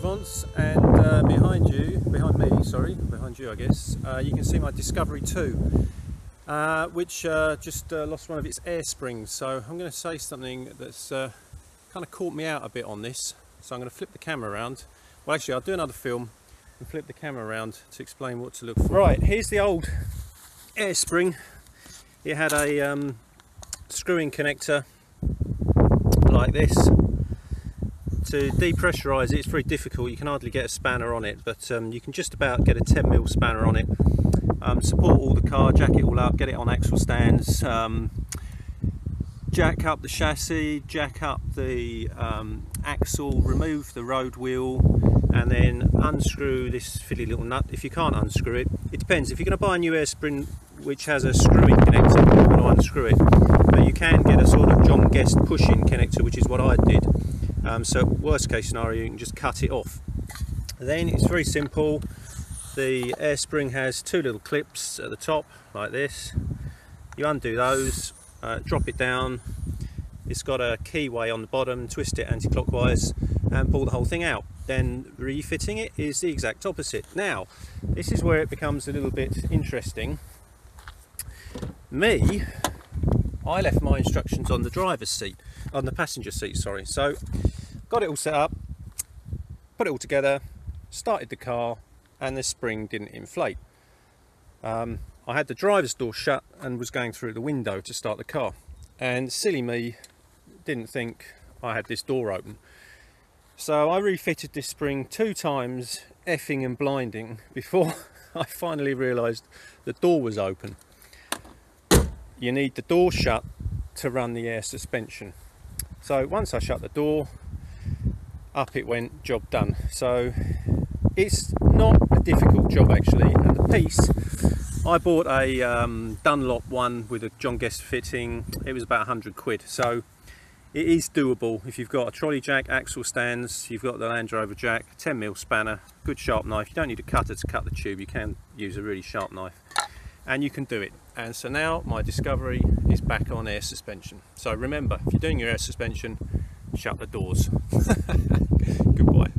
Provence, and behind you I guess, you can see my Discovery 2, which just lost one of its air springs. So I'm going to say something that's kind of caught me out a bit on this, so I'm going to flip the camera around. Well, actually I'll do another film and flip the camera around to explain what to look for. Right, here's the old air spring. It had a screw-in connector like this. To depressurize it, it's very difficult. You can hardly get a spanner on it, but you can just about get a 10mm spanner on it. Support all the car, jack it all up, get it on axle stands, jack up the chassis, jack up the axle, remove the road wheel, and then unscrew this fiddly little nut. If you can't unscrew it, it depends. If you're going to buy a new air spring which has a screw-in connector, you want to unscrew it, but you can get a sort of John Guest push-in connector, which is what I did. So worst case scenario, you can just cut it off. Then it's very simple. The air spring has two little clips at the top like this. You undo those, drop it down. It's got a keyway on the bottom, twist it anti-clockwise and pull the whole thing out. Then refitting it is the exact opposite. Now this is where it becomes a little bit interesting. I left my instructions on the driver's seat, on the passenger seat, sorry. So got it all set up, put it all together, started the car, and the spring didn't inflate. I had the driver's door shut and was going through the window to start the car, and silly me didn't think I had this door open. So I refitted this spring 2 times, effing and blinding, before I finally realised the door was open. You need the door shut to run the air suspension. So once I shut the door, up it went, job done. So it's not a difficult job actually, and the piece, I bought a Dunlop one with a John Guest fitting. It was about 100 quid, so it is doable. If you've got a trolley jack, axle stands, you've got the Land Rover jack, 10mm spanner, good sharp knife. You don't need a cutter to cut the tube, you can use a really sharp knife, and you can do it. And so now my Discovery is back on air suspension. So remember, if you're doing your air suspension, shut the doors. Goodbye.